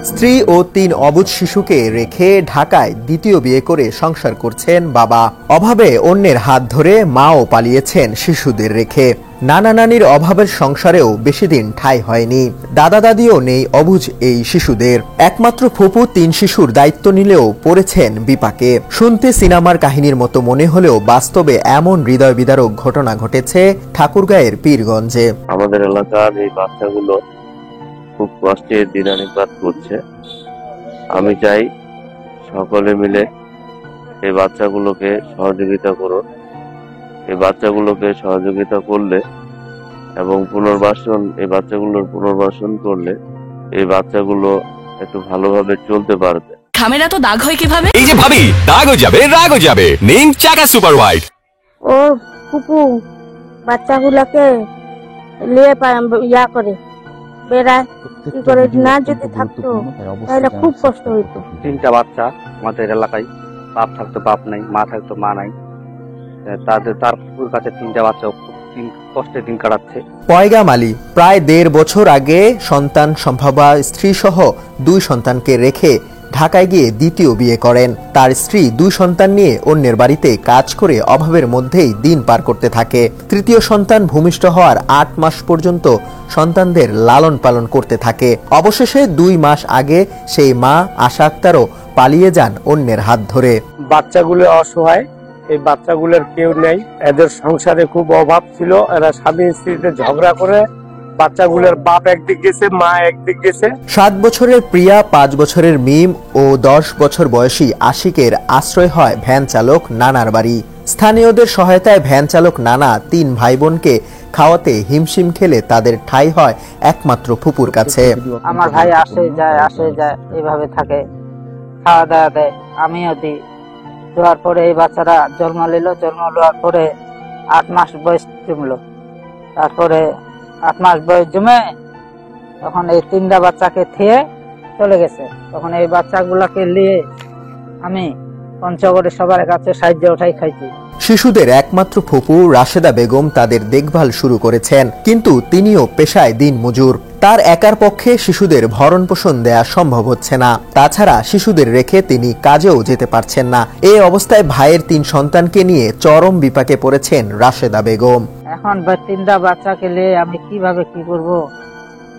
স্ত্রী ও ৩ অবুঝ শিশুকে রেখে ঢাকায় দ্বিতীয় বিয়ে করে সংসার করছেন বাবা। অভাবে অন্যের হাত ধরে মাও পালিয়েছেন শিশুদের রেখে। নানা নানির অভাবের সংসারেও বেশি দিন ঠাঁই হয়নি। দাদা দাদিও নেই অবুঝ এই শিশুদের। একমাত্র ফুপু ৩ শিশুর দায়িত্ব নিলেও পড়েছেন বিপাকে। শুনতে সিনেমার কাহিনীর মতো মনে হলেও বাস্তবে এমন হৃদয় বিদারক ঘটনা ঘটেছে ঠাকুরগাঁয়ের পীরগঞ্জে। আমাদের এলাকার এই বাচ্চাগুলো খুব কষ্টে দিনানিপাত করছে। আমি চাই সকলে মিলে এই বাচ্চাগুলোকে সহযোগিতা করুন। এই বাচ্চাগুলোকে সহযোগিতা করলে এবং এই বাচ্চাগুলোর পুনর্বাসন করলে এই বাচ্চাগুলো একটু ভালোভাবে চলতে পারবে। খামেরা তো দাগ হয় কিভাবে? এই যে ভাবি, দাগও যাবে রাগও যাবে। নিন চাকা সুপার হোয়াইট। ও ফুপু বাচ্চাগুলোকে নিয়ে ইয়া করে বেড়ায়, কি করে না যদি থাকতো তাহলে খুব কষ্ট হইতো। 3টা বাচ্চা আমাদের এলাকায়, বাপ থাকতো বাপ নাই, মা থাকতো মা নাই। তার কাছে 3টা বাচ্চা কষ্টে দিন কাটাচ্ছে। পয়গাম আলী প্রায় 1.5 বছর আগে সন্তান সম্ভবা স্ত্রী সহ 2 সন্তানকে রেখে ঢাকায় গিয়ে দ্বিতীয় বিয়ে করেন। তার স্ত্রী 2 সন্তান নিয়ে অন্যের বাড়িতে কাজ করে অভাবের মধ্যেই দিন পার করতে থাকে। তৃতীয় সন্তান ভূমিষ্ঠ হওয়ার 8 মাস পর্যন্ত সন্তানদের লালন পালন করতে থাকে। অবশেষে 2 মাস আগে সেই মা আশা আক্তারও পালিয়ে যান অন্যের হাত ধরে। বাচ্চাগুলো অসহায়, এই বাচ্চাগুলোর কেউ নেই। এদের সংসারে খুব অভাব ছিল। এরা স্বামী স্ত্রীতে ঝগড়া করে বাচ্চাগুলোর বাপ একদিক গেছে, মা একদিক গেছে। 7 বছরের প্রিয়া, 5 বছরের মিম ও 10 বছর বয়সী আশিকের আশ্রয় হয় ভ্যান চালক নানার বাড়ি। স্থানীয়দের সহায়তায় ভ্যান চালক নানা 3 ভাই বোনকে খাওয়াতে হিমশিম খেলে তাদের ঠাঁই হয় একমাত্র ফুপুর কাছে। আমার ভাই আসে যায় এইভাবে থাকে, খাওয়া দাওয়া দেয়, আমিও দিই। দেওয়ার পরে এই বাচ্চারা জন্ম নেওয়ার পরে 8 মাস বয়স জমলো। তারপরে 8 মাস বয়স জমে তখন এই 3টা বাচ্চাকে থিয়ে চলে গেছে। তখন এই বাচ্চাগুলাকে নিয়ে আমি পঞ্চগড়ে সবার কাছে সাহায্য উঠাই খাইছি। শিশুদের একমাত্র ফুপু রাশেদা বেগম তাদের দেখভাল শুরু করেছেন, কিন্তু তিনিও পেশায় দিন মজুর। তার একার পক্ষে শিশুদের ভরণ পোষণ দেয়া সম্ভব হচ্ছে না। তাছাড়া শিশুদের রেখে তিনি কাজেও যেতে পারছেন না। এই অবস্থায় ভাইয়ের 3 সন্তানকে নিয়ে চরম বিপাকে পড়েছেন রাশেদা বেগম। এখন 3টা বাচ্চাকে নিয়ে আমি কিভাবে কি করব?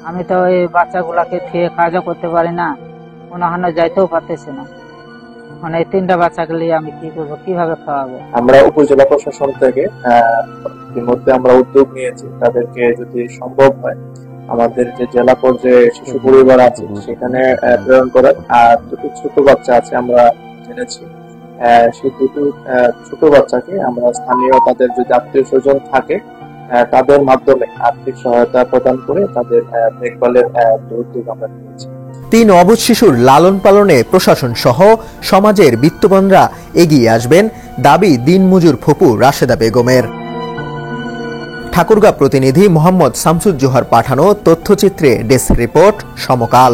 আমি তো এই বাচ্চাগুলাকে থিয়ে কাজও করতে পারি না, কোনোখানে যাইতেও পারতেছি না। এখন এই 3টা বাচ্চাকে নিয়ে আমি কি করব, কিভাবে খাওয়াবো? আমরা উপজেলা প্রশাসন থেকে ইতিমধ্যে আমরা উদ্যোগ নিয়েছি, তাদেরকে যদি সম্ভব হয় আমাদের যে জেলা পর্যায়ে শিশু পরিবার আছে সেখানে প্রেরণ করার। আর 2 ছোট বাচ্চা আছে আমরা জেনেছি, সেই 2 ছোট বাচ্চাকে আমরা স্থানীয় তাদের যদি আত্মীয় স্বজন থাকে তাদের মাধ্যমে আর্থিক সহায়তা প্রদান করে তাদের দেখভালের উদ্যোগ আমরা নিয়েছি। 3 অবুঝ শিশুর লালন পালনে প্রশাসন সহ সমাজের বিত্তবানরা এগিয়ে আসবেন, দাবি দিনমজুর ফুপু রাশেদা বেগমের। ঠাকুরগাঁ প্রতিনিধি মোহাম্মদ শামসুজ্জোহার পাঠানো তথ্যচিত্রে ডেস্ক রিপোর্ট, সমকাল।